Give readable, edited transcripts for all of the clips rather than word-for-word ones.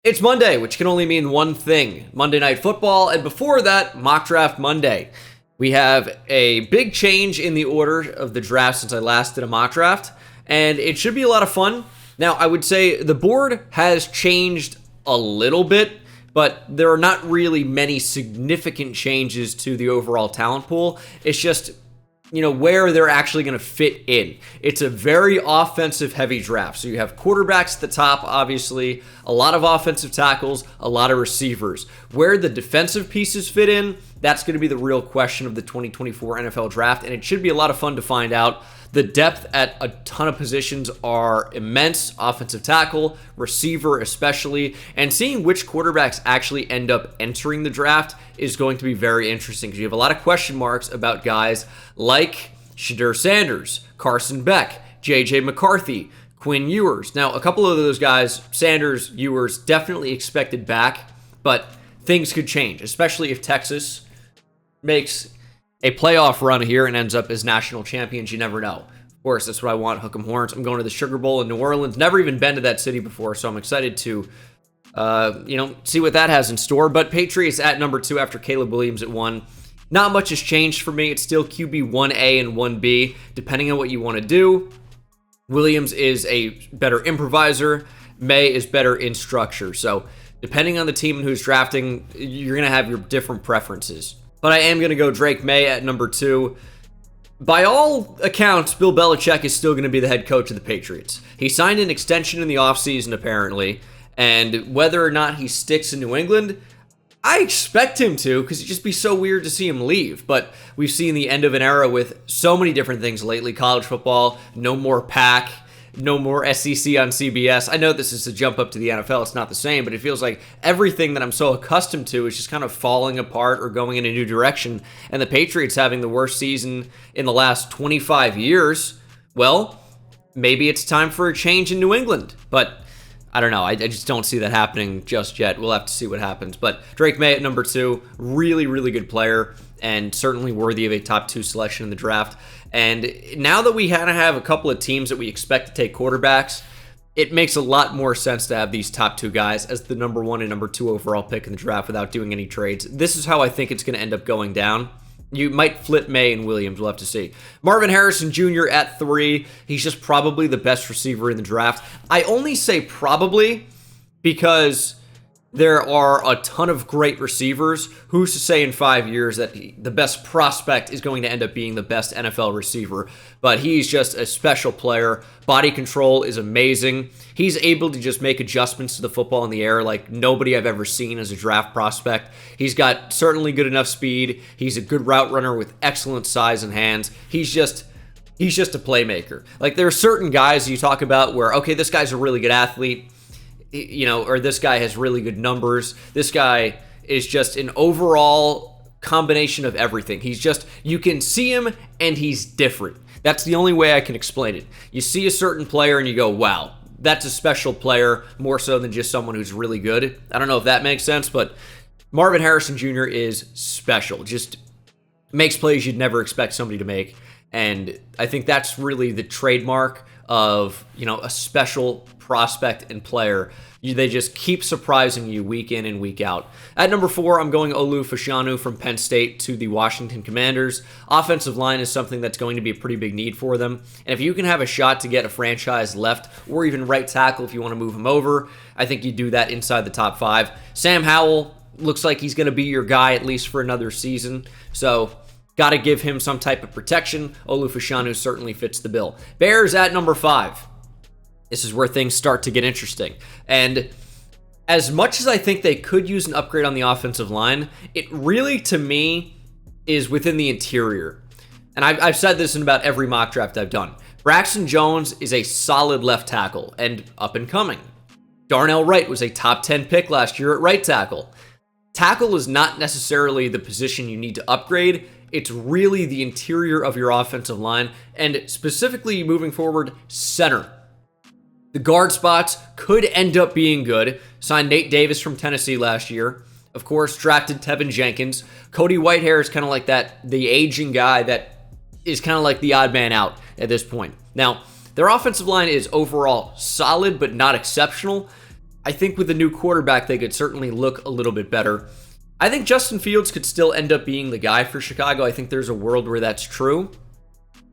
It's Monday, which can only mean one thing: Monday Night Football, and before that, Mock Draft Monday. We have a big change in the order of the draft since I last did a mock draft, and it should be a lot of fun. Now, I would say the board has changed a little bit, but there are not really many significant changes to the overall talent pool. It's just, where they're actually going to fit in. It's a very offensive heavy draft. So you have quarterbacks at the top, obviously, a lot of offensive tackles, a lot of receivers. Where the defensive pieces fit in, that's going to be the real question of the 2024 NFL draft, and it should be a lot of fun to find out. The depth at a ton of positions are immense, offensive tackle, receiver especially, and seeing which quarterbacks actually end up entering the draft is going to be very interesting because you have a lot of question marks about guys like Shedeur Sanders, Carson Beck, J.J. McCarthy, Quinn Ewers. Now, a couple of those guys, Sanders, Ewers, definitely expected back, but things could change, especially if Texas makes a playoff run here and ends up as national champions. You never know. Of course, that's what I want. Hook 'em horns. I'm going to the Sugar Bowl in New Orleans. Never even been to that city before, so I'm excited to, see what that has in store. But Patriots at number 2 after Caleb Williams at 1. Not much has changed for me. It's still QB 1A and 1B, depending on what you want to do. Williams is a better improviser. May is better in structure. So depending on the team and who's drafting, you're going to have your different preferences. But I am going to go Drake May at number 2. By all accounts, Bill Belichick is still going to be the head coach of the Patriots. He signed an extension in the offseason, apparently, and whether or not he sticks in New England, I expect him to, because it'd just be so weird to see him leave. But we've seen the end of an era with so many different things lately. College football, no more Pac, no more SEC on CBS. I know this is a jump up to the NFL. It's not the same, but it feels like everything that I'm so accustomed to is just kind of falling apart or going in a new direction. And the Patriots having the worst season in the last 25 years, well, maybe it's time for a change in New England. But I don't know. I just don't see that happening just yet. We'll have to see what happens. But Drake May at number 2, really, really good player and certainly worthy of a top 2 selection in the draft. And now that we kind of have a couple of teams that we expect to take quarterbacks, it makes a lot more sense to have these top 2 guys as the number 1 and number 2 overall pick in the draft without doing any trades. This is how I think it's going to end up going down. You might flip May and Williams. We'll have to see. Marvin Harrison Jr. at 3. He's just probably the best receiver in the draft. I only say probably because there are a ton of great receivers. Who's to say in 5 years that the best prospect is going to end up being the best NFL receiver? But he's just a special player. Body control is amazing. He's able to just make adjustments to the football in the air like nobody I've ever seen as a draft prospect. He's got certainly good enough speed. He's a good route runner with excellent size and hands. He's just a playmaker. Like, there are certain guys you talk about where, okay, this guy's a really good athlete, or this guy has really good numbers. This guy is just an overall combination of everything. You can see him and he's different. That's the only way I can explain it. You see a certain player and you go, wow, that's a special player, more so than just someone who's really good. I don't know if that makes sense, but Marvin Harrison Jr. is special. Just makes plays you'd never expect somebody to make. And I think that's really the trademark of, a special prospect and player. They just keep surprising you week in and week out. At number 4, I'm going Olu Fashanu from Penn State to the Washington Commanders. Offensive line is something that's going to be a pretty big need for them. And if you can have a shot to get a franchise left or even right tackle if you want to move him over, I think you do that inside the top 5. Sam Howell looks like he's going to be your guy at least for another season. So got to give him some type of protection. Olu Fashanu certainly fits the bill. Bears at number 5. This is where things start to get interesting. And as much as I think they could use an upgrade on the offensive line, it really, to me, is within the interior. And I've said this in about every mock draft I've done. Braxton Jones is a solid left tackle and up and coming. Darnell Wright was a top 10 pick last year at right tackle. Tackle is not necessarily the position you need to upgrade. It's really the interior of your offensive line, and specifically moving forward, center. The guard spots could end up being good. Signed Nate Davis from Tennessee last year. Of course, drafted Tevin Jenkins. Cody Whitehair is kind of like the aging guy that is kind of like the odd man out at this point. Now, their offensive line is overall solid, but not exceptional. I think with the new quarterback, they could certainly look a little bit better. I think Justin Fields could still end up being the guy for Chicago. I think there's a world where that's true.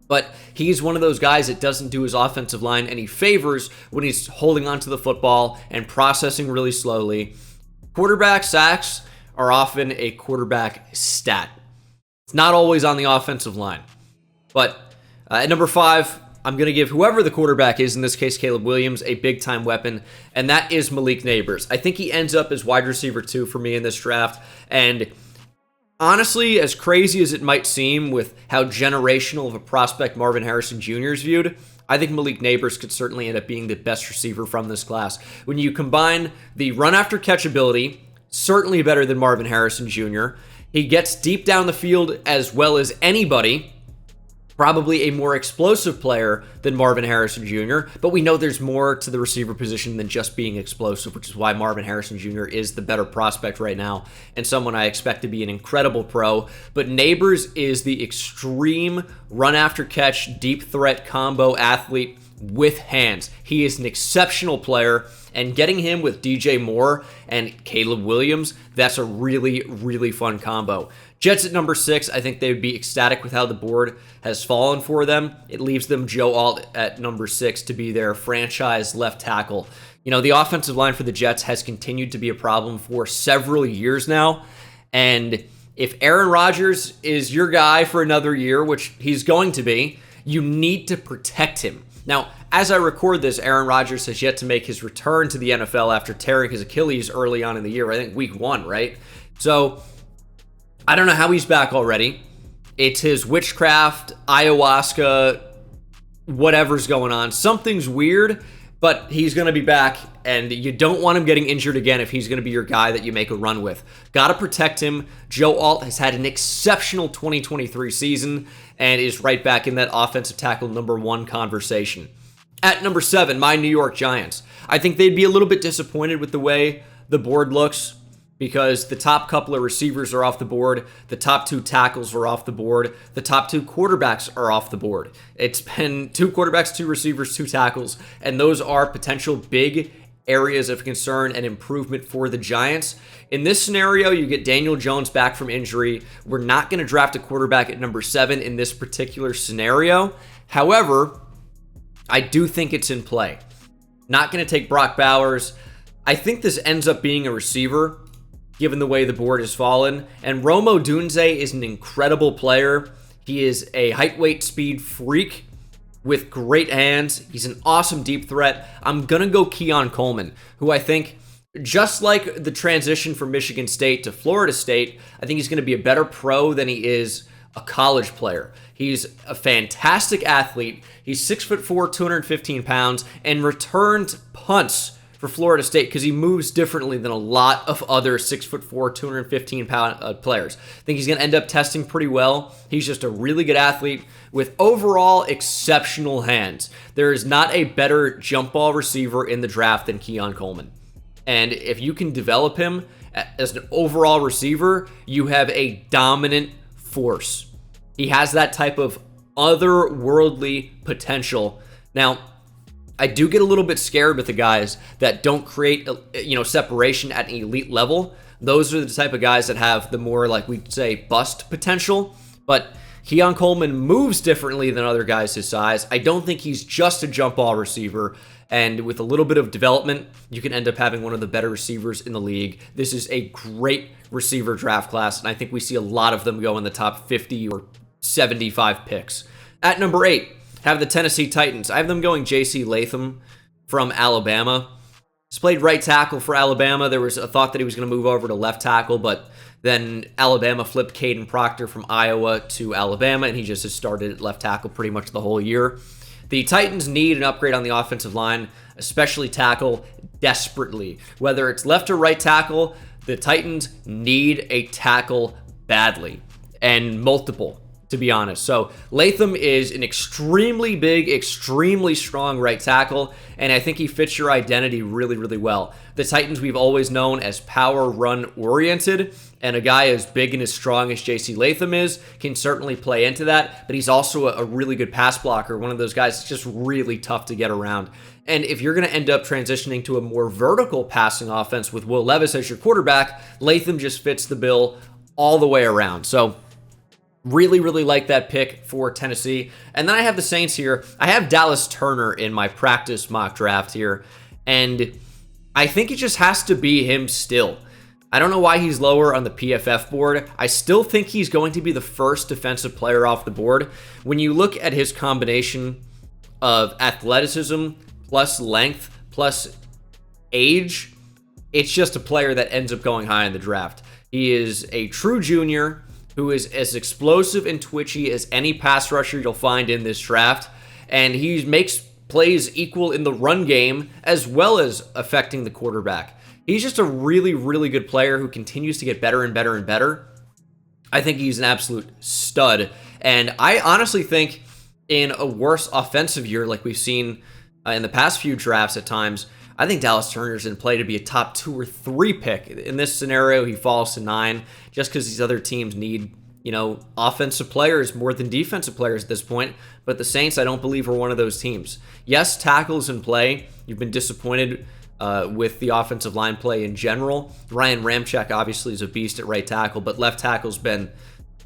But he's one of those guys that doesn't do his offensive line any favors when he's holding onto the football and processing really slowly. Quarterback sacks are often a quarterback stat. It's not always on the offensive line. But at number 5, I'm going to give whoever the quarterback is, in this case Caleb Williams, a big-time weapon, and that is Malik Neighbors. I think he ends up as wide receiver 2 for me in this draft, and honestly, as crazy as it might seem with how generational of a prospect Marvin Harrison Jr. is viewed, I think Malik Neighbors could certainly end up being the best receiver from this class. When you combine the run-after-catch ability, certainly better than Marvin Harrison Jr., he gets deep down the field as well as anybody, probably a more explosive player than Marvin Harrison Jr., but we know there's more to the receiver position than just being explosive, which is why Marvin Harrison Jr. is the better prospect right now and someone I expect to be an incredible pro. But Neighbors is the extreme run-after-catch, deep threat combo athlete with hands. He is an exceptional player, and getting him with DJ Moore and Caleb Williams, that's a really, really fun combo. Jets at number 6, I think they would be ecstatic with how the board has fallen for them. It leaves them Joe Alt at number 6 to be their franchise left tackle. You know, the offensive line for the Jets has continued to be a problem for several years now, and if Aaron Rodgers is your guy for another year, which he's going to be, you need to protect him. Now, as I record this, Aaron Rodgers has yet to make his return to the NFL after tearing his Achilles early on in the year. I think week 1, right? So I don't know how he's back already. It's his witchcraft, ayahuasca, whatever's going on. Something's weird, but he's going to be back, and you don't want him getting injured again if he's going to be your guy that you make a run with. Got to protect him. Joe Alt has had an exceptional 2023 season and is right back in that offensive tackle number 1 conversation. At number 7, my New York Giants. I think they'd be a little bit disappointed with the way the board looks because the top couple of receivers are off the board, the top 2 tackles are off the board, the top 2 quarterbacks are off the board. It's been 2 quarterbacks, 2 receivers, 2 tackles, and those are potential big areas of concern and improvement for the Giants. In this scenario, you get Daniel Jones back from injury. We're not going to draft a quarterback at number 7 in this particular scenario. However, I do think it's in play. Not going to take Brock Bowers. I think this ends up being a receiver, given the way the board has fallen. And Rome Odunze is an incredible player. He is a height, weight, speed freak with great hands. He's an awesome deep threat. I'm going to go Keon Coleman, who I think, just like the transition from Michigan State to Florida State, I think he's going to be a better pro than he is a college player. He's a fantastic athlete. He's 6'4", 215 pounds, and returned punts for Florida State because he moves differently than a lot of other 6'4", 215 pound players. I think he's going to end up testing pretty well. He's just a really good athlete with overall exceptional hands. There is not a better jump ball receiver in the draft than Keon Coleman. And if you can develop him as an overall receiver, you have a dominant force. He has that type of otherworldly potential. Now, I do get a little bit scared with the guys that don't create, separation at an elite level. Those are the type of guys that have the more, like we'd say, bust potential. But Keon Coleman moves differently than other guys his size. I don't think he's just a jump ball receiver. And with a little bit of development, you can end up having one of the better receivers in the league. This is a great receiver draft class, and I think we see a lot of them go in the top 50 or 75 picks. At number 8, have the Tennessee Titans. I have them going J.C. Latham from Alabama. He's played right tackle for Alabama. There was a thought that he was going to move over to left tackle, but then Alabama flipped Caden Proctor from Iowa to Alabama, and he just has started at left tackle pretty much the whole year. The Titans need an upgrade on the offensive line, especially tackle, desperately. Whether it's left or right tackle, the Titans need a tackle badly, and multiple. to be honest. So Latham is an extremely big, extremely strong right tackle, and I think he fits your identity really, really well. The Titans we've always known as power run oriented, and a guy as big and as strong as JC Latham is can certainly play into that, but he's also a really good pass blocker, one of those guys that's just really tough to get around. And if you're going to end up transitioning to a more vertical passing offense with Will Levis as your quarterback, Latham just fits the bill all the way around. So really, really like that pick for Tennessee. And then I have the Saints here. I have Dallas Turner in my practice mock draft here. And I think it just has to be him still. I don't know why he's lower on the PFF board. I still think he's going to be the first defensive player off the board. When you look at his combination of athleticism plus length plus age, it's just a player that ends up going high in the draft. He is a true junior who is as explosive and twitchy as any pass rusher you'll find in this draft, and he makes plays equal in the run game as well as affecting the quarterback. He's just a really, really good player who continues to get better and better and better. I think he's an absolute stud, and I honestly think in a worse offensive year like we've seen in the past few drafts at times, I think Dallas Turner's in play to be a top 2 or 3 pick. In this scenario, he falls to 9 just because these other teams need, offensive players more than defensive players at this point. But the Saints, I don't believe, are one of those teams. Yes, tackles in play. You've been disappointed with the offensive line play in general. Ryan Ramczyk obviously is a beast at right tackle, but left tackle's been,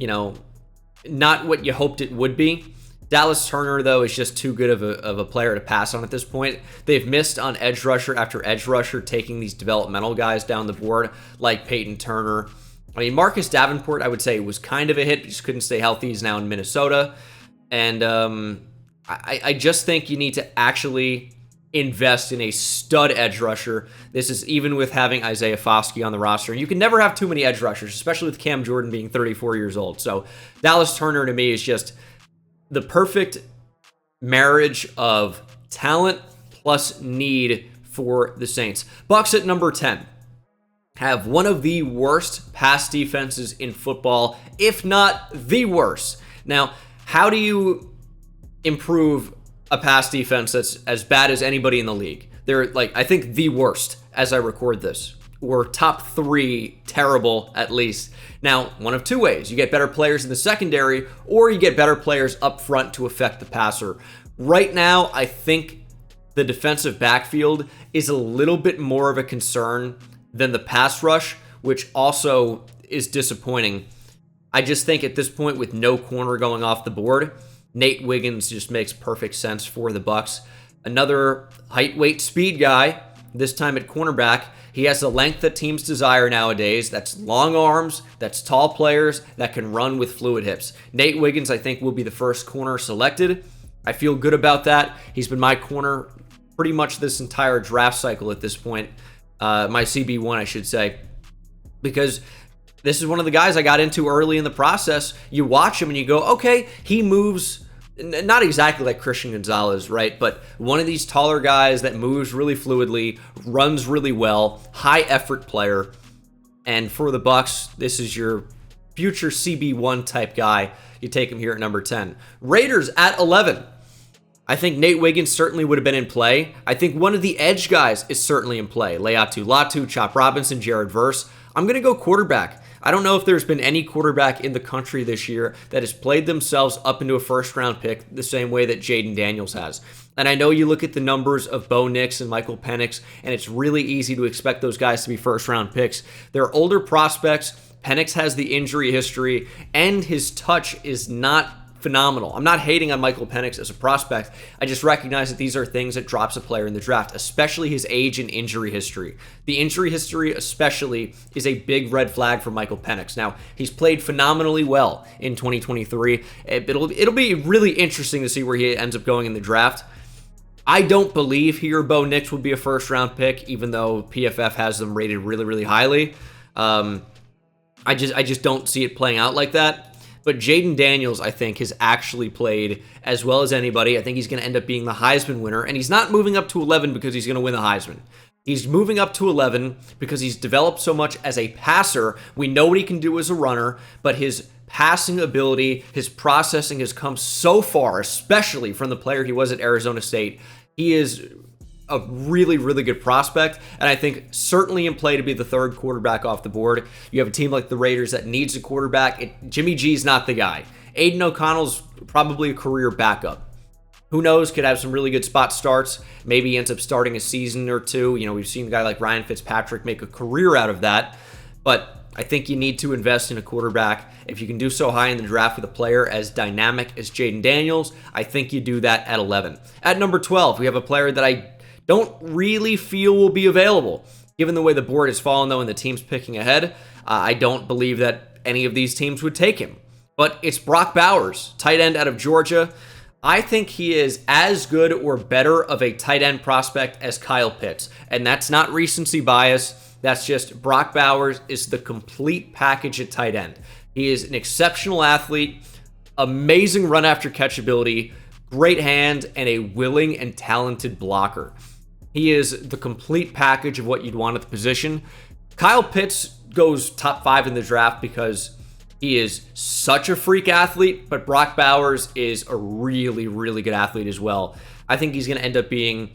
not what you hoped it would be. Dallas Turner, though, is just too good of a player to pass on at this point. They've missed on edge rusher after edge rusher, taking these developmental guys down the board, like Peyton Turner. I mean, Marcus Davenport, I would say, was kind of a hit. He just couldn't stay healthy. He's now in Minnesota. And I just think you need to actually invest in a stud edge rusher. This is even with having Isaiah Foskey on the roster. And you can never have too many edge rushers, especially with Cam Jordan being 34 years old. So Dallas Turner, to me, is just the perfect marriage of talent plus need for the Saints. Bucs at number 10 have one of the worst pass defenses in football, if not the worst. Now, how do you improve a pass defense that's as bad as anybody in the league? They're I think the worst as I record this, or top 3 terrible at least. Now, one of 2 ways. You get better players in the secondary, or you get better players up front to affect the passer. Right now, I think the defensive backfield is a little bit more of a concern than the pass rush, which also is disappointing. I just think at this point, with no corner going off the board, Nate Wiggins just makes perfect sense for the Bucs. Another height, weight, speed guy, this time at cornerback. He has the length that teams desire nowadays. That's long arms, that's tall players that can run with fluid hips. Nate Wiggins, I think, will be the first corner selected. I feel good about that. He's been my corner pretty much this entire draft cycle at this point. My CB1, I should say. Because this is one of the guys I got into early in the process. You watch him and you go, okay, he moves not exactly like Christian Gonzalez, right? But one of these taller guys that moves really fluidly, runs really well, high effort player. And for the Bucs, this is your future CB1 type guy. You take him here at number 10. Raiders at 11. I think Nate Wiggins certainly would have been in play. I think one of the edge guys is certainly in play. Leatu Latu, Chop Robinson, Jared Verse. I'm going to go quarterback. I don't know if there's been any quarterback in the country this year that has played themselves up into a first-round pick the same way that Jaden Daniels has. And I know you look at the numbers of Bo Nix and Michael Penix, and it's really easy to expect those guys to be first-round picks. They're older prospects. Penix has the injury history, and his touch is not phenomenal. I'm not hating on Michael Penix as a prospect. I just recognize that these are things that drops a player in the draft, especially his age and injury history. The injury history especially is a big red flag for Michael Penix. Now, he's played phenomenally well in 2023. It'll be really interesting to see where he ends up going in the draft. I don't believe here Bo Nix will be a first-round pick, even though PFF has them rated really, really highly. I just don't see it playing out like that. But Jaden Daniels, I think, has actually played as well as anybody. I think he's going to end up being the Heisman winner. And he's not moving up to 11 because he's going to win the Heisman. He's moving up to 11 because he's developed so much as a passer. We know what he can do as a runner, but his passing ability, his processing has come so far, especially from the player he was at Arizona State. He is a really, really good prospect, and I think certainly in play to be the third quarterback off the board. You have a team like the Raiders that needs a quarterback. Jimmy G's not the guy. Aiden O'Connell's probably a career backup. Who knows, could have some really good spot starts. Maybe he ends up starting a season or two. You know, we've seen a guy like Ryan Fitzpatrick make a career out of that. But I think you need to invest in a quarterback. If you can do so high in the draft with a player as dynamic as Jaden Daniels, I think you do that at 11. At number 12, we have a player that I don't really feel will be available. Given the way the board has fallen, though, and the teams picking ahead, I don't believe that any of these teams would take him. But it's Brock Bowers, tight end out of Georgia. I think he is as good or better of a tight end prospect as Kyle Pitts. And that's not recency bias. That's just Brock Bowers is the complete package at tight end. He is an exceptional athlete, amazing run after catch ability, great hand, and a willing and talented blocker. He is the complete package of what you'd want at the position. Kyle Pitts goes top 5 in the draft because he is such a freak athlete, but Brock Bowers is a really, really good athlete as well. I think he's going to end up being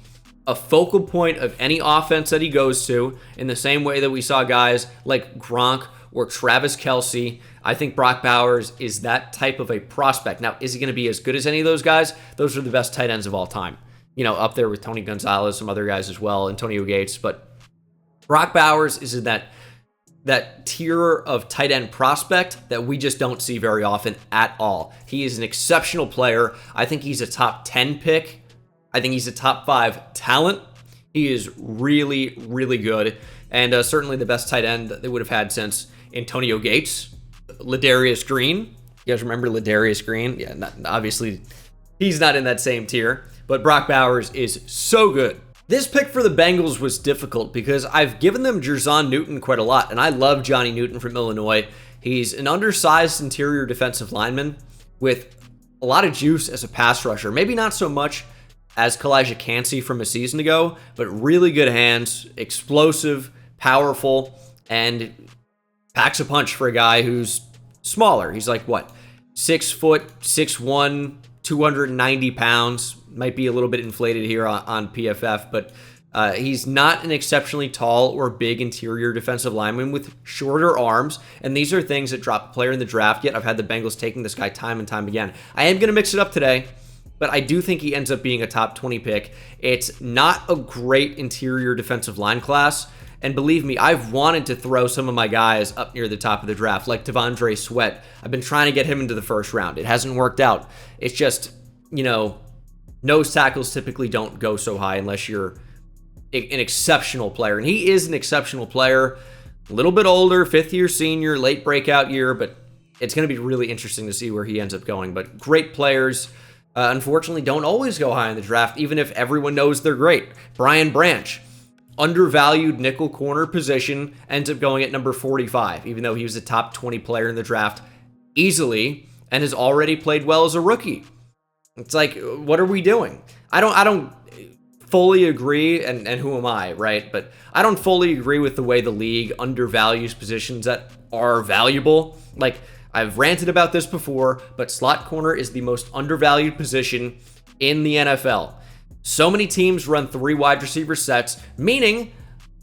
a focal point of any offense that he goes to, in the same way that we saw guys like Gronk or Travis Kelce. I think Brock Bowers is that type of a prospect. Now, is he going to be as good as any of those guys? Those are the best tight ends of all time. You know, up there with Tony Gonzalez, some other guys as well, Antonio Gates. But Brock Bowers is in that tier of tight end prospect that we just don't see very often at all. He is an exceptional player. I think he's a top 10 pick. I think he's a top 5 talent. He is really, really good, and certainly the best tight end that they would have had since Antonio Gates. Ladarius Green. You guys remember Ladarius Green? Yeah, obviously he's not in that same tier, but Brock Bowers is so good. This pick for the Bengals was difficult because I've given them Jerzon Newton quite a lot, and I love Johnny Newton from Illinois. He's an undersized interior defensive lineman with a lot of juice as a pass rusher. Maybe not so much as Kalijah Cansey from a season ago, but really good hands, explosive, powerful, and packs a punch for a guy who's smaller. He's like, what, 6 foot, 6'1", 290 pounds. Might be a little bit inflated here on PFF, but he's not an exceptionally tall or big interior defensive lineman with shorter arms, and these are things that drop a player in the draft, yet I've had the Bengals taking this guy time and time again. I am going to mix it up today, but I do think he ends up being a top 20 pick. It's not a great interior defensive line class, and believe me, I've wanted to throw some of my guys up near the top of the draft, like Devondre Sweat. I've been trying to get him into the first round. It hasn't worked out. It's just, you know, nose tackles typically don't go so high unless you're an exceptional player. And he is an exceptional player. A little bit older, 5th-year senior, late breakout year, but it's going to be really interesting to see where he ends up going. But great players, unfortunately, don't always go high in the draft, even if everyone knows they're great. Brian Branch, undervalued nickel corner position, ends up going at number 45, even though he was a top 20 player in the draft easily and has already played well as a rookie. It's like, what are we doing? I don't fully agree, and who am I, right? But I don't fully agree with the way the league undervalues positions that are valuable. Like, I've ranted about this before, but slot corner is the most undervalued position in the NFL. So many teams run 3 wide receiver sets, meaning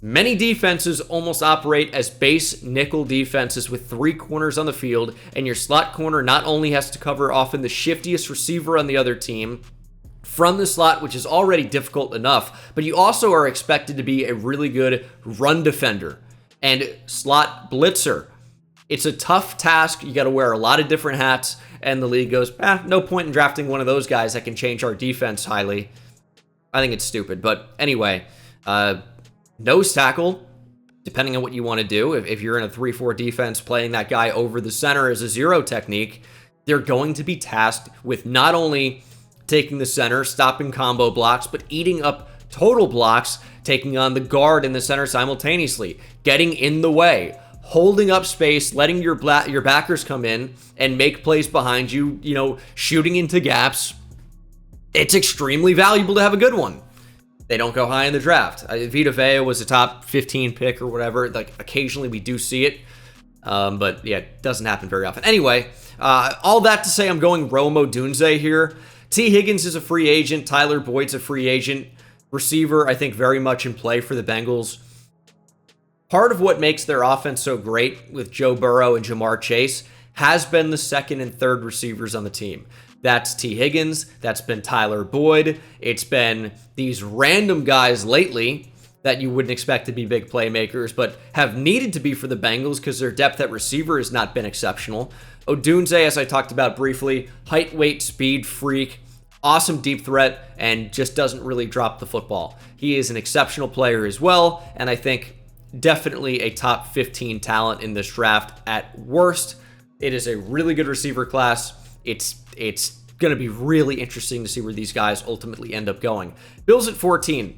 many defenses almost operate as base nickel defenses with 3 corners on the field, and your slot corner not only has to cover often the shiftiest receiver on the other team from the slot, which is already difficult enough, but you also are expected to be a really good run defender and slot blitzer. It's a tough task. You got to wear a lot of different hats, and the league goes, no point in drafting one of those guys that can change our defense highly. I think it's stupid, but anyway, nose tackle, depending on what you want to do. If you're in a 3-4 defense playing that guy over the center as a zero technique, they're going to be tasked with not only taking the center, stopping combo blocks, but eating up total blocks, taking on the guard and the center simultaneously, getting in the way, holding up space, letting your backers come in and make plays behind you, shooting into gaps. It's extremely valuable to have a good one. They don't go high in the draft. Vita Vea was a top 15 pick or whatever. Like, occasionally we do see it. But yeah, it doesn't happen very often. Anyway, all that to say, I'm going Rome Odunze here. T. Higgins is a free agent. Tyler Boyd's a free agent. Receiver, I think, very much in play for the Bengals. Part of what makes their offense so great with Joe Burrow and Jamar Chase has been the second and third receivers on the team. That's T. Higgins. That's been Tyler Boyd. It's been these random guys lately that you wouldn't expect to be big playmakers, but have needed to be for the Bengals because their depth at receiver has not been exceptional. Odunze, as I talked about briefly, height, weight, speed, freak, awesome deep threat, and just doesn't really drop the football. He is an exceptional player as well, and I think definitely a top 15 talent in this draft at worst. It is a really good receiver class. It's going to be really interesting to see where these guys ultimately end up going. Bills at 14.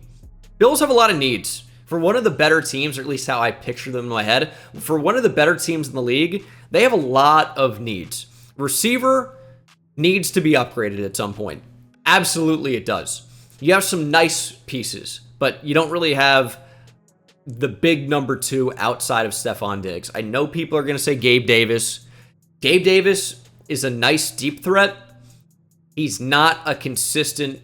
Bills have a lot of needs. For one of the better teams, or at least how I picture them in my head, for one of the better teams in the league, they have a lot of needs. Receiver needs to be upgraded at some point. Absolutely it does. You have some nice pieces, but you don't really have the big number two outside of Stephon Diggs. I know people are going to say Gabe Davis. Gabe Davis is a nice deep threat. He's not a consistent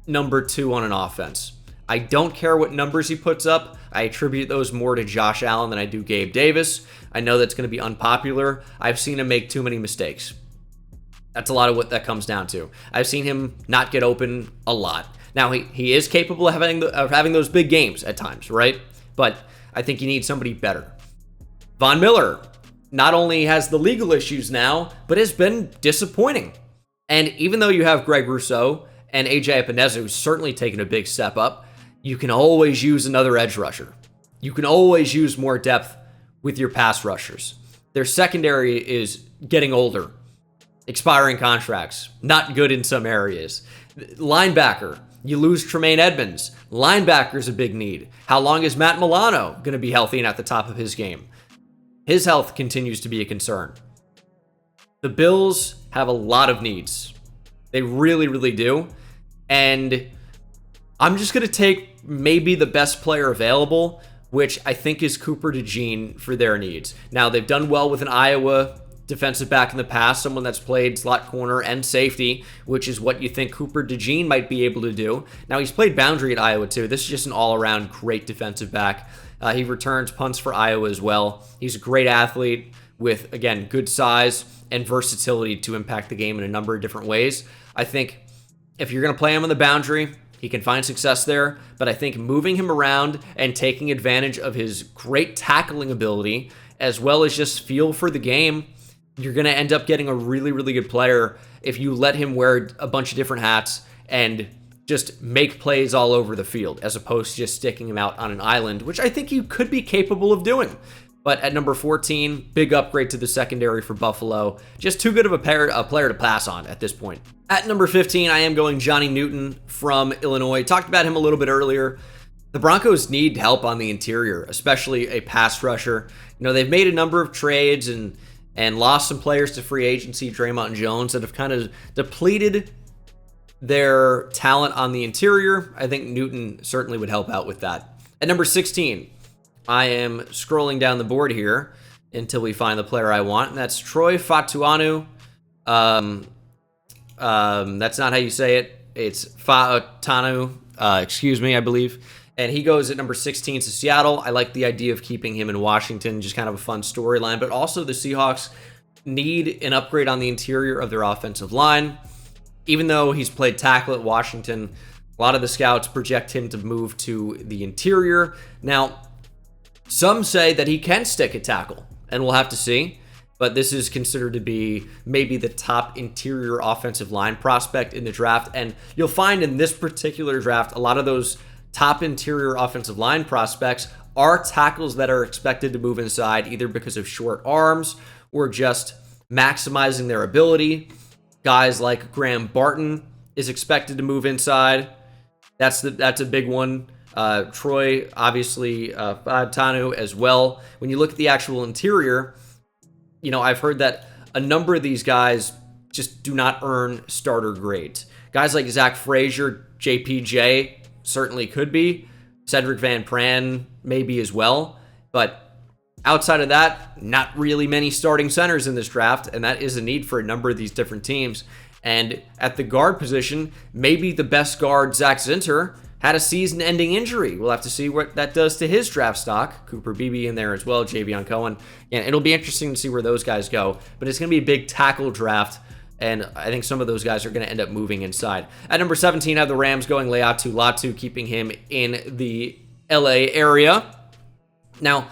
number two on an offense. I don't care what numbers he puts up. I attribute those more to Josh Allen than I do Gabe Davis. I know that's going to be unpopular. I've seen him make too many mistakes. That's a lot of what that comes down to. I've seen him not get open a lot. Now, he is capable of having those big games at times, right? But I think you need somebody better. Von Miller not only has the legal issues now, but has been disappointing. And even though you have Greg Rousseau and AJ Epineza, who's certainly taken a big step up, you can always use another edge rusher. You can always use more depth with your pass rushers. Their secondary is getting older, expiring contracts, not good in some areas. Linebacker, you lose Tremaine Edmonds. Linebacker's a big need. How long is Matt Milano going to be healthy and at the top of his game? His health continues to be a concern. The Bills have a lot of needs. They really, really do. And I'm just going to take maybe the best player available, which I think is Cooper DeJean for their needs. Now, they've done well with an Iowa defensive back in the past, someone that's played slot corner and safety, which is what you think Cooper DeJean might be able to do. Now, he's played boundary at Iowa, too. This is just an all-around great defensive back. He returns punts for Iowa as well. He's a great athlete with, again, good size and versatility to impact the game in a number of different ways. I think if you're going to play him on the boundary, he can find success there, but I think moving him around and taking advantage of his great tackling ability, as well as just feel for the game, you're going to end up getting a really, really good player if you let him wear a bunch of different hats and just make plays all over the field, as opposed to just sticking him out on an island, which I think you could be capable of doing. But at number 14, big upgrade to the secondary for Buffalo. Just too good of a player to pass on at this point. At number 15, I am going Johnny Newton from Illinois. Talked about him a little bit earlier. The Broncos need help on the interior, especially a pass rusher. You know, they've made a number of trades and lost some players to free agency, Draymond Jones, that have kind of depleted their talent on the interior. I think Newton certainly would help out with that. At number 16, I am scrolling down the board here until we find the player I want, and that's Troy Fatuanu. That's not how you say it. It's Fatuanu, I believe. And he goes at number 16 to Seattle. I like the idea of keeping him in Washington, just kind of a fun storyline. But also the Seahawks need an upgrade on the interior of their offensive line. Even though he's played tackle at Washington, a lot of the scouts project him to move to the interior. Now, some say that he can stick at tackle, and we'll have to see. But this is considered to be maybe the top interior offensive line prospect in the draft. And you'll find in this particular draft, a lot of those top interior offensive line prospects are tackles that are expected to move inside, either because of short arms or just maximizing their ability. Guys like Graham Barton is expected to move inside. That's a big one. Troy, obviously, Tanu as well. When you look at the actual interior, you know, I've heard that a number of these guys just do not earn starter grades. Guys like Zach Frazier, JPJ, certainly could be. Cedric Van Pran maybe as well. But outside of that, not really many starting centers in this draft, and that is a need for a number of these different teams. And at the guard position, maybe the best guard, Zach Zinter, had a season-ending injury. We'll have to see what that does to his draft stock. Cooper Beebe in there as well, Javion Cohen. And it'll be interesting to see where those guys go. But it's going to be a big tackle draft, and I think some of those guys are going to end up moving inside. At number 17, I have the Rams going Laiatu Latu, keeping him in the LA area. Now,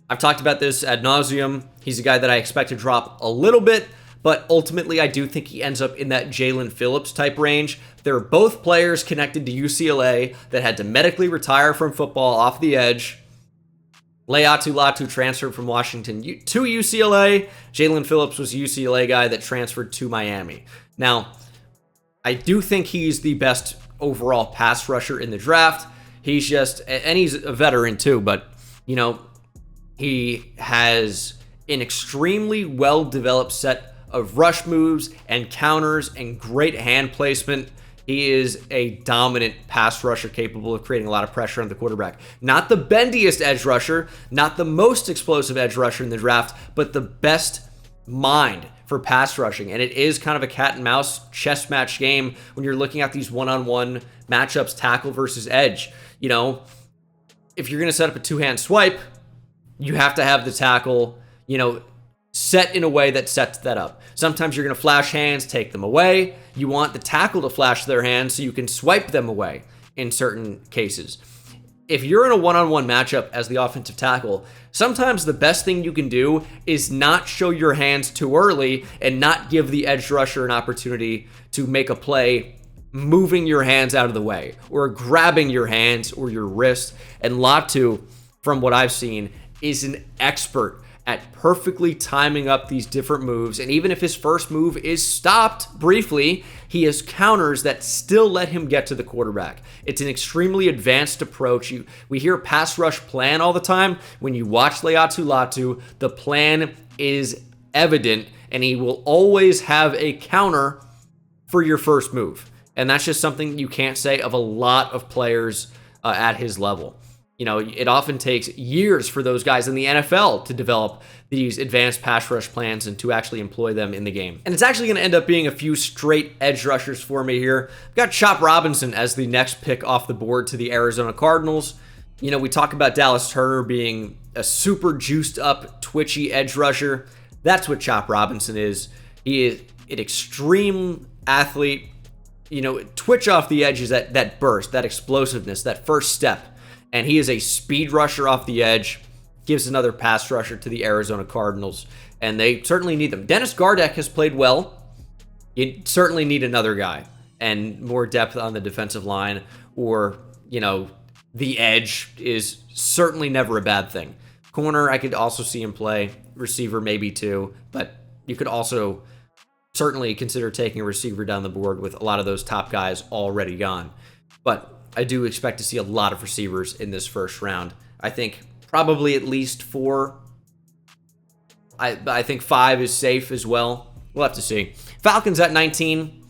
I've talked about this ad nauseum. He's a guy that I expect to drop a little bit, but ultimately I do think he ends up in that Jalen Phillips type range. They're both players connected to UCLA that had to medically retire from football off the edge. Laiatu Latu transferred from Washington to UCLA. Jalen Phillips was a UCLA guy that transferred to Miami. Now, I do think he's the best overall pass rusher in the draft. He's just, and he's a veteran too, but, you know, he has an extremely well-developed set of rush moves and counters and great hand placement. He is a dominant pass rusher capable of creating a lot of pressure on the quarterback. Not the bendiest edge rusher, not the most explosive edge rusher in the draft, but the best mind for pass rushing. And it is kind of a cat and mouse chess match game when you're looking at these one-on-one matchups, tackle versus edge. You know, if you're going to set up a two-hand swipe, you have to have the tackle, you know, set in a way that sets that up. Sometimes you're going to flash hands, take them away. You want the tackle to flash their hands so you can swipe them away in certain cases. If you're in a one-on-one matchup as the offensive tackle, sometimes the best thing you can do is not show your hands too early and not give the edge rusher an opportunity to make a play moving your hands out of the way or grabbing your hands or your wrist. And Latu, from what I've seen, is an expert at perfectly timing up these different moves. And even if his first move is stopped briefly, he has counters that still let him get to the quarterback. It's an extremely advanced approach. We hear pass rush plan all the time. When you watch Laiatu Latu, the plan is evident, and he will always have a counter for your first move. And that's just something you can't say of a lot of players at his level. You know, it often takes years for those guys in the NFL to develop these advanced pass rush plans and to actually employ them in the game. And it's actually going to end up being a few straight edge rushers for me here. I've got Chop Robinson as the next pick off the board to the Arizona Cardinals. You know, we talk about Dallas Turner being a super juiced up, twitchy edge rusher. That's what Chop Robinson is. He is an extreme athlete. You know, twitch off the edge is that burst, that explosiveness, that first step. And he is a speed rusher off the edge, gives another pass rusher to the Arizona Cardinals, and they certainly need them. Dennis Gardeck has played well. You certainly need another guy and more depth on the defensive line, or, you know, the edge is certainly never a bad thing. Corner, I could also see him play. Receiver, maybe too, but you could also certainly consider taking a receiver down the board with a lot of those top guys already gone. But I do expect to see a lot of receivers in this first round. I think probably at least 4. I think 5 is safe as well. We'll have to see. Falcons at 19,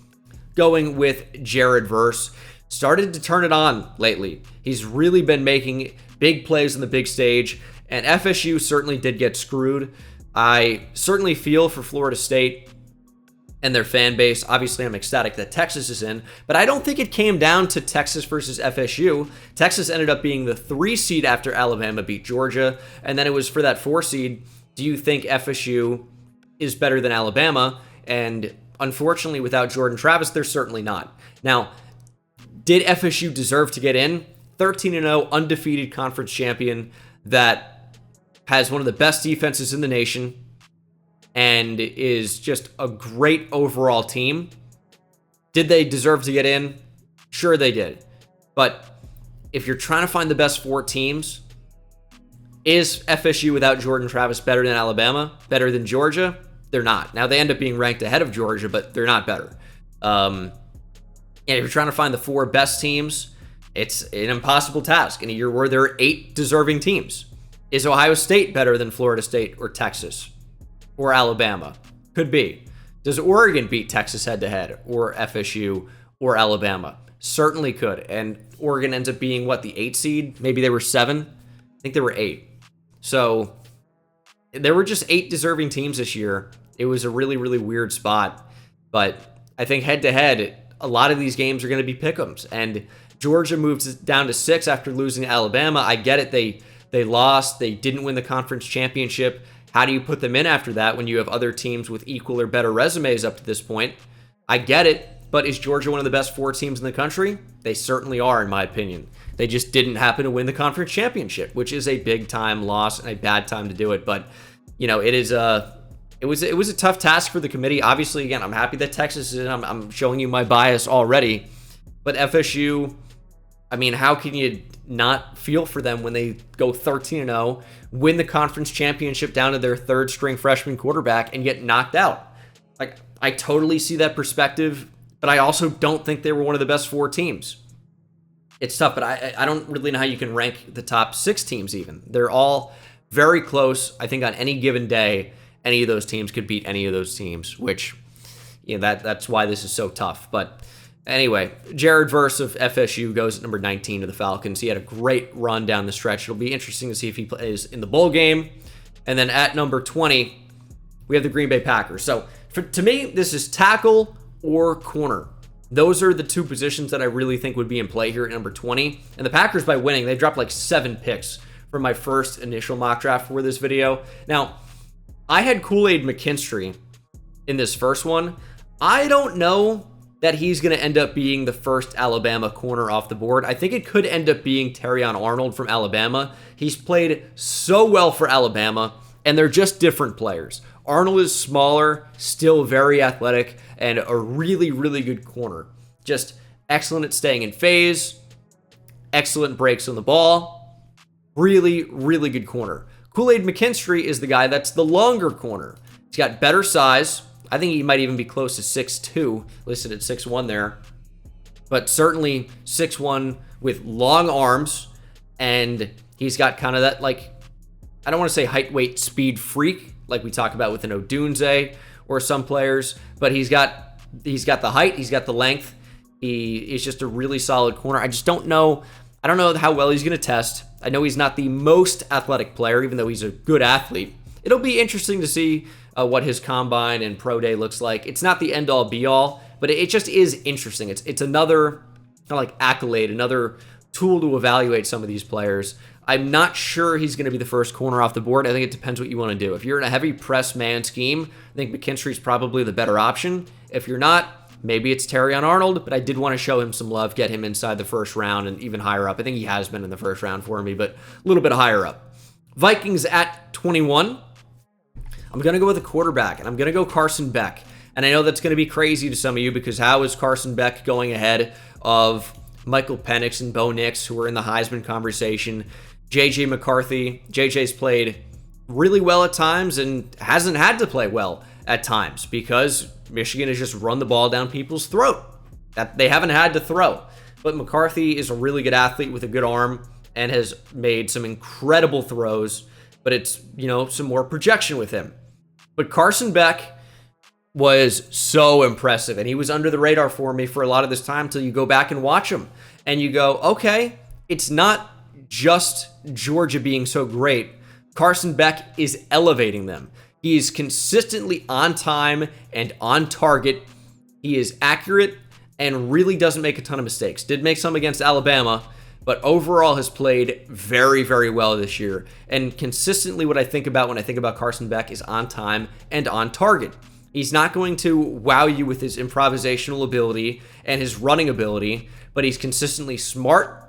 going with Jared Verse. Started to turn it on lately. He's really been making big plays on the big stage, and FSU certainly did get screwed. I certainly feel for Florida State and their fan base. Obviously, I'm ecstatic that Texas is in, but I don't think it came down to Texas versus FSU. Texas ended up being the 3 seed after Alabama beat Georgia, and then it was for that 4 seed. Do you think FSU is better than Alabama? And unfortunately, without Jordan Travis, they're certainly not. Now, did FSU deserve to get in? 13-0, undefeated conference champion that has one of the best defenses in the nation and is just a great overall team. Did they deserve to get in? Sure they did. But if you're trying to find the best 4 teams, is FSU without Jordan Travis better than Alabama? Better than Georgia? They're not. Now, they end up being ranked ahead of Georgia, but they're not better. And if you're trying to find the 4 best teams, it's an impossible task in a year where there are 8 deserving teams. Is Ohio State better than Florida State or Texas? Or Alabama? Could be. Does Oregon beat Texas head-to-head, or FSU, or Alabama? Certainly could. And Oregon ends up being, what, the 8 seed? Maybe they were 7? I think they were 8. So there were just 8 deserving teams this year. It was a really, really weird spot. But I think head-to-head, a lot of these games are going to be pick'ems. And Georgia moves down to 6 after losing to Alabama. I get it. They lost. They didn't win the conference championship. How do you put them in after that when you have other teams with equal or better resumes up to this point? I get it. But is Georgia one of the best 4 teams in the country? They certainly are, in my opinion. They just didn't happen to win the conference championship, which is a big-time loss and a bad time to do it. But, you know, it was a tough task for the committee. Obviously, again, I'm happy that Texas is in. I'm showing you my bias already. But FSU, I mean, how can you not feel for them when they go 13-0, win the conference championship down to their 3rd-string freshman quarterback, and get knocked out? Like, I totally see that perspective. But I also don't think they were one of the best 4 teams. It's tough, but I don't really know how you can rank the top 6 teams even. They're all very close. I think on any given day, any of those teams could beat any of those teams, which, you know, that's why this is so tough. But anyway, Jared Verse of FSU goes at number 19 to the Falcons. He had a great run down the stretch. It'll be interesting to see if he plays in the bowl game. And then at number 20, we have the Green Bay Packers. So to me, this is tackle or corner. Those are the 2 positions that I really think would be in play here at number 20. And the Packers, by winning, they dropped like 7 picks from my first initial mock draft for this video. Now, I had Kool-Aid McKinstry in this first one. I don't know that he's going to end up being the first Alabama corner off the board. I think it could end up being Terrion Arnold from Alabama. He's played so well for Alabama, and they're just different players. Arnold is smaller, still very athletic, and a really, really good corner. Just excellent at staying in phase, excellent breaks on the ball, really, really good corner. Kool-Aid McKinstry is the guy that's the longer corner. He's got better size. I think he might even be close to 6'2", listed at 6'1" there. But certainly 6'1" with long arms, and he's got kind of that, like, I don't want to say height, weight, speed freak, like we talk about with an Odunze or some players, but he's got the height, he's got the length. He is just a really solid corner. I just don't know. I don't know how well he's going to test. I know he's not the most athletic player, even though he's a good athlete. It'll be interesting to see what his combine and pro day looks like. It's not the end all be all, but it just is interesting. It's another kind of like accolade, another tool to evaluate some of these players. I'm not sure he's going to be the first corner off the board. I think it depends what you want to do. If you're in a heavy press man scheme, I think McKinstry's probably the better option. If you're not, maybe it's Terrion Arnold, but I did want to show him some love, get him inside the first round and even higher up. I think he has been in the first round for me, but a little bit higher up. Vikings at 21. I'm going to go with a quarterback, and I'm going to go Carson Beck. And I know that's going to be crazy to some of you because how is Carson Beck going ahead of Michael Penix and Bo Nix, who are in the Heisman conversation? J.J. McCarthy. J.J.'s played really well at times and hasn't had to play well at times because Michigan has just run the ball down people's throat. That they haven't had to throw. But McCarthy is a really good athlete with a good arm and has made some incredible throws, but it's, you know, some more projection with him. But Carson Beck was so impressive, and he was under the radar for me for a lot of this time until you go back and watch him. And you go, okay, it's not just Georgia being so great. Carson Beck is elevating them. He is consistently on time and on target. He is accurate and really doesn't make a ton of mistakes. Did make some against Alabama, but overall has played very, very well this year. And consistently what I think about when I think about Carson Beck is on time and on target. He's not going to wow you with his improvisational ability and his running ability, but he's consistently smart,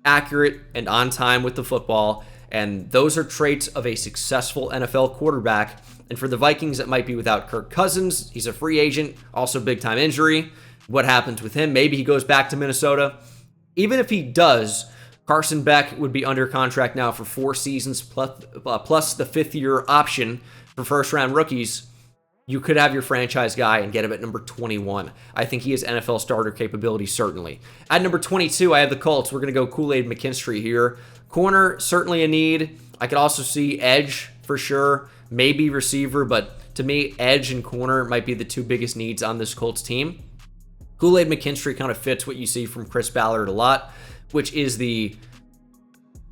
accurate, and on time with the football. And those are traits of a successful NFL quarterback. And for the Vikings, that might be without Kirk Cousins. He's a free agent, also big-time injury. What happens with him? Maybe he goes back to Minnesota. Even if he does, Carson Beck would be under contract now for 4 seasons plus the 5th-year option for first-round rookies. You could have your franchise guy and get him at number 21. I think he has NFL starter capability, certainly. At number 22, I have the Colts. We're going to go Kool-Aid McKinstry here. Corner, certainly a need. I could also see edge for sure, maybe receiver, but to me, edge and corner might be the 2 biggest needs on this Colts team. Kool-Aid McKinstry kind of fits what you see from Chris Ballard a lot, which is the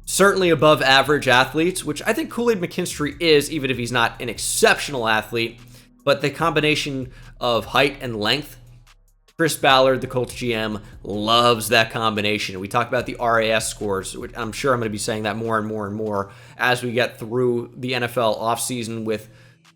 certainly above average athletes, which I think Kool-Aid McKinstry is, even if he's not an exceptional athlete. But the combination of height and length, Chris Ballard, the Colts GM, loves that combination. We talk about the RAS scores, which I'm sure I'm going to be saying that more and more and more as we get through the NFL offseason with,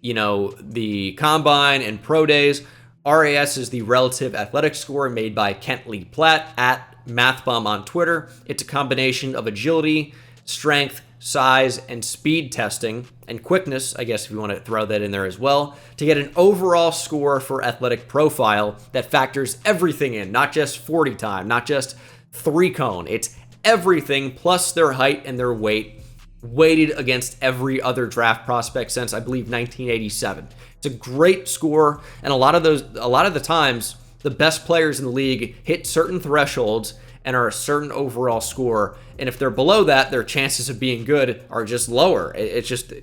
the combine and pro days. RAS is the relative athletic score made by Kent Lee Platt at MathBum on Twitter. It's a combination of agility, strength, size, and speed testing, and quickness, I guess if you want to throw that in there as well, to get an overall score for athletic profile that factors everything in, not just 40 time, not just 3-cone. It's everything plus their height and their weight, weighted against every other draft prospect since, I believe, 1987. It's a great score, and a lot of the times, the best players in the league hit certain thresholds and are a certain overall score. And if they're below that, their chances of being good are just lower. It's just,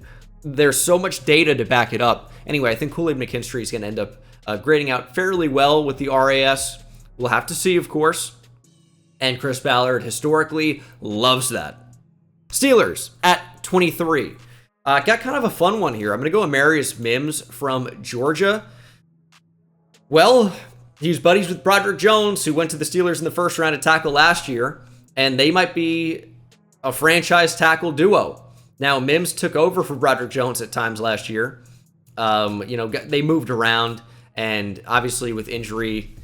there's so much data to back it up. Anyway, I think Kool-Aid McKinstry is going to end up grading out fairly well with the RAS. We'll have to see, of course. And Chris Ballard historically loves that. Steelers at 23. Got kind of a fun one here. I'm going to go Amarius Mims from Georgia. Well, he's buddies with Broderick Jones, who went to the Steelers in the first round at tackle last year, and they might be a franchise tackle duo. Now, Mims took over for Broderick Jones at times last year. They moved around, and obviously with injury,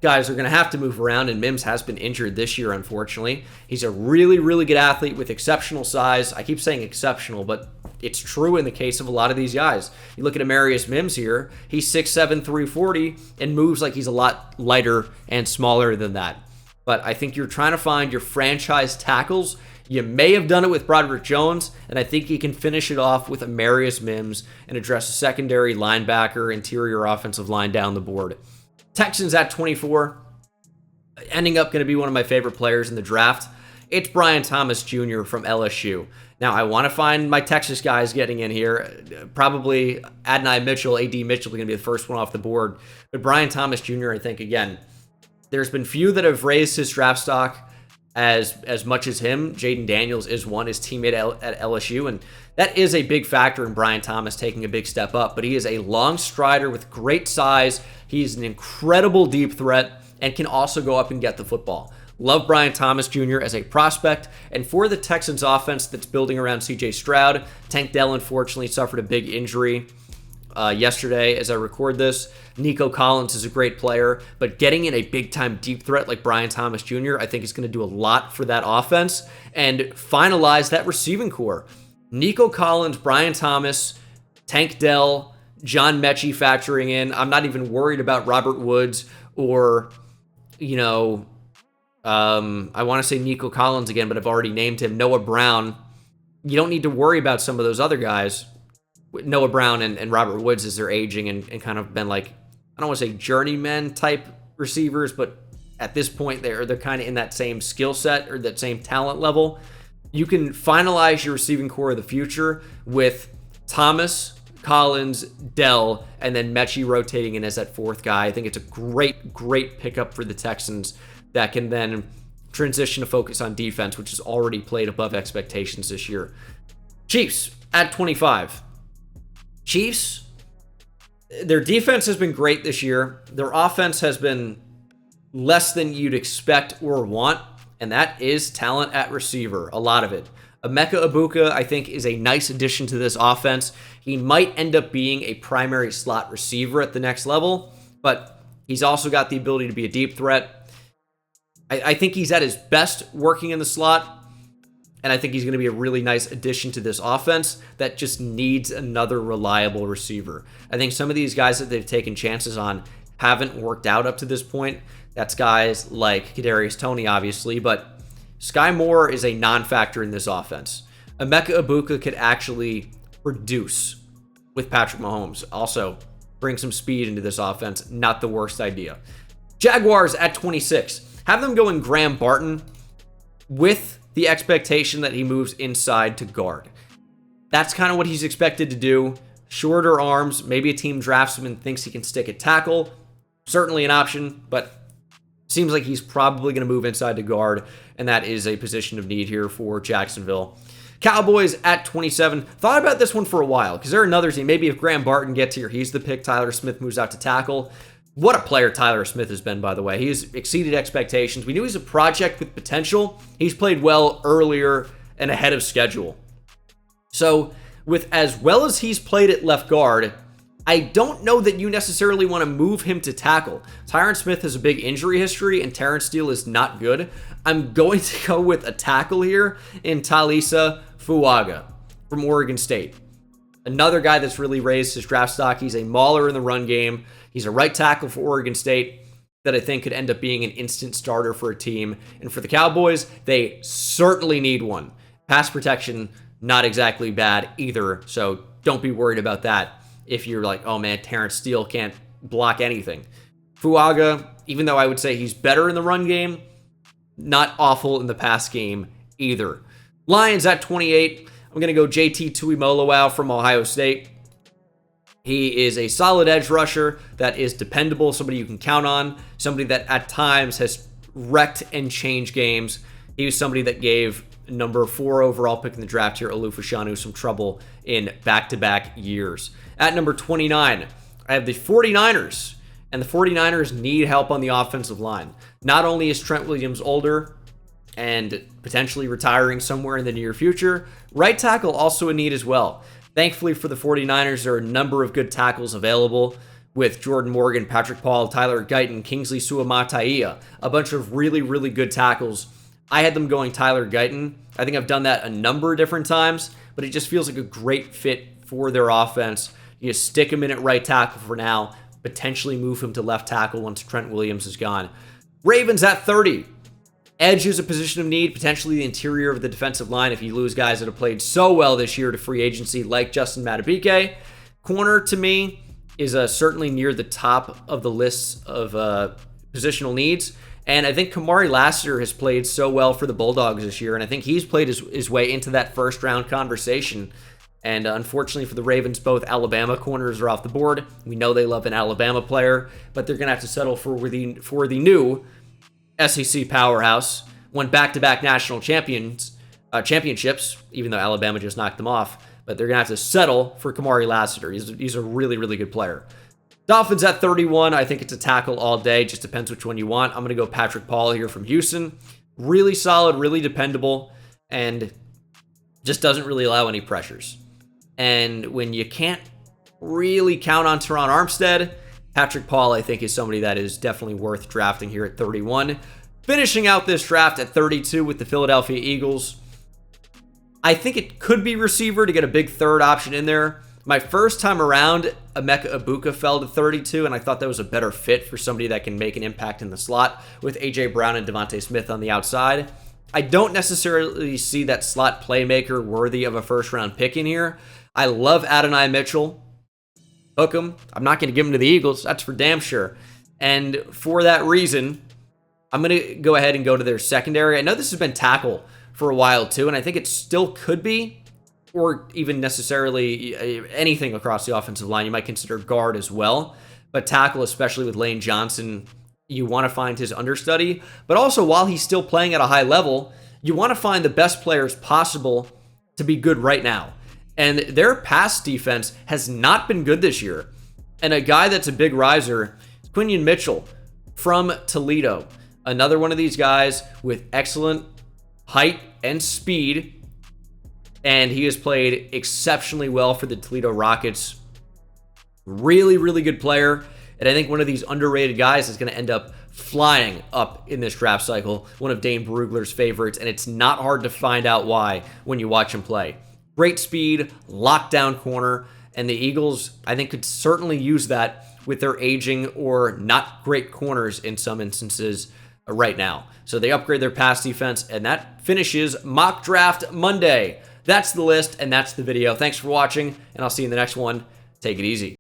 guys are going to have to move around, and Mims has been injured this year, unfortunately. He's a really, really good athlete with exceptional size. I keep saying exceptional, but it's true in the case of a lot of these guys. You look at Amarius Mims here, he's 6'7", 340, and moves like he's a lot lighter and smaller than that. But I think you're trying to find your franchise tackles. You may have done it with Broderick Jones, and I think you can finish it off with Amarius Mims and address a secondary linebacker, interior offensive line down the board. Texans at 24, ending up going to be one of my favorite players in the draft. It's Brian Thomas Jr. from LSU. Now, I want to find my Texas guys getting in here. Probably Adonai Mitchell, AD Mitchell, going to be the first one off the board. But Brian Thomas Jr., I think, again, there's been few that have raised his draft stock as much as him. Jaden Daniels is one, his teammate at LSU, and that is a big factor in Brian Thomas taking a big step up. But he is a long strider with great size. He's an incredible deep threat and can also go up and get the football. Love Brian Thomas Jr. as a prospect. And for the Texans offense that's building around C.J. Stroud, Tank Dell unfortunately suffered a big injury yesterday as I record this. Nico Collins is a great player, but getting in a big-time deep threat like Brian Thomas Jr., I think is going to do a lot for that offense and finalize that receiving core. Nico Collins, Brian Thomas, Tank Dell, John Mechie factoring in. I'm not even worried about Robert Woods or, I want to say Nico Collins again, but I've already named him. Noah Brown. You don't need to worry about some of those other guys. Noah Brown and Robert Woods as they're aging and kind of been like, I don't want to say journeyman type receivers, but at this point they're kind of in that same skill set or that same talent level. You can finalize your receiving core of the future with Thomas, Collins, Dell, and then Mechie rotating in as that fourth guy. I think it's a great, great pickup for the Texans that can then transition to focus on defense, which has already played above expectations this year. Chiefs at 25. Chiefs, their defense has been great this year. Their offense has been less than you'd expect or want, and that is talent at receiver, a lot of it. Emeka Egbuka, I think, is a nice addition to this offense. He might end up being a primary slot receiver at the next level, but he's also got the ability to be a deep threat. I think he's at his best working in the slot, and I think he's going to be a really nice addition to this offense that just needs another reliable receiver. I think some of these guys that they've taken chances on haven't worked out up to this point. That's guys like Kadarius Toney, obviously, but Sky Moore is a non-factor in this offense. Emeka Egbuka could actually produce with Patrick Mahomes. Also, bring some speed into this offense. Not the worst idea. Jaguars at 26. Have them going Graham Barton with the expectation that he moves inside to guard. That's kind of what he's expected to do. Shorter arms. Maybe a team drafts him and thinks he can stick at tackle. certainly an option, but seems like he's probably going to move inside to guard, and that is a position of need here for Jacksonville. Cowboys at 27. Thought about this one for a while because they're another team. Maybe if Graham Barton gets here, he's the pick. Tyler Smith moves out to tackle. What a player Tyler Smith has been, by the way. He's exceeded expectations. We knew he's a project with potential. He's played well earlier and ahead of schedule. So with as well as he's played at left guard, I don't know that you necessarily want to move him to tackle. Tyron Smith has a big injury history, and Terrence Steele is not good. I'm going to go with a tackle here in Talisa Fuaga from Oregon State. Another guy that's really raised his draft stock. He's a mauler in the run game. He's a right tackle for Oregon State that I think could end up being an instant starter for a team. And for the Cowboys, they certainly need one. Pass protection, not exactly bad either, so don't be worried about that if you're like, oh man, Terrence Steele can't block anything. Fuaga, even though I would say he's better in the run game, not awful in the pass game either. Lions at 28. I'm going to go JT Tuimoloau from Ohio State. He is a solid edge rusher that is dependable, somebody you can count on, somebody that at times has wrecked and changed games. He was somebody that gave number 4 overall pick in the draft here, Olufashanu, some trouble in back-to-back years. At number 29, I have the 49ers, and the 49ers need help on the offensive line. Not only is Trent Williams older and potentially retiring somewhere in the near future, right tackle also a need as well. Thankfully for the 49ers, there are a number of good tackles available with Jordan Morgan, Patrick Paul, Tyler Guyton, Kingsley Suamataia, a bunch of really, really good tackles. I had them going Tyler Guyton. I think I've done that a number of different times, but it just feels like a great fit for their offense. You just stick him in at right tackle for now, potentially move him to left tackle once Trent Williams is gone. Ravens at 30. Edge is a position of need, potentially the interior of the defensive line if you lose guys that have played so well this year to free agency like Justin Madubuike. Corner, to me, is certainly near the top of the list of positional needs. And I think Kamari Lassiter has played so well for the Bulldogs this year, and I think he's played his way into that first-round conversation. And unfortunately for the Ravens, both Alabama corners are off the board. We know they love an Alabama player, but they're going to have to settle for the new SEC powerhouse, won back-to-back national championships, even though Alabama just knocked them off. But they're going to have to settle for Kamari Lassiter. He's a really, really good player. Dolphins at 31. I think it's a tackle all day. Just depends which one you want. I'm going to go Patrick Paul here from Houston. Really solid, really dependable, and just doesn't really allow any pressures. And when you can't really count on Teron Armstead, Patrick Paul, I think, is somebody that is definitely worth drafting here at 31. Finishing out this draft at 32 with the Philadelphia Eagles. I think it could be receiver to get a big third option in there. My first time around, Emeka Egbuka fell to 32, and I thought that was a better fit for somebody that can make an impact in the slot with A.J. Brown and Devontae Smith on the outside. I don't necessarily see that slot playmaker worthy of a first-round pick in here. I love Adonai Mitchell. Hook him. I'm not going to give him to the Eagles. That's for damn sure. And for that reason, I'm going to go ahead and go to their secondary. I know this has been tackle for a while too, and I think it still could be, or even necessarily anything across the offensive line. You might consider guard as well. But tackle, especially with Lane Johnson, you want to find his understudy. But also, while he's still playing at a high level, you want to find the best players possible to be good right now. And their pass defense has not been good this year. And a guy that's a big riser is Quinion Mitchell from Toledo. Another one of these guys with excellent height and speed. And he has played exceptionally well for the Toledo Rockets. Really, really good player. And I think one of these underrated guys is going to end up flying up in this draft cycle. One of Dane Brugler's favorites. And it's not hard to find out why when you watch him play. Great speed, lockdown corner, and the Eagles, I think, could certainly use that with their aging or not great corners in some instances right now. So they upgrade their pass defense, and that finishes Mock Draft Monday. That's the list, and that's the video. Thanks for watching, and I'll see you in the next one. Take it easy.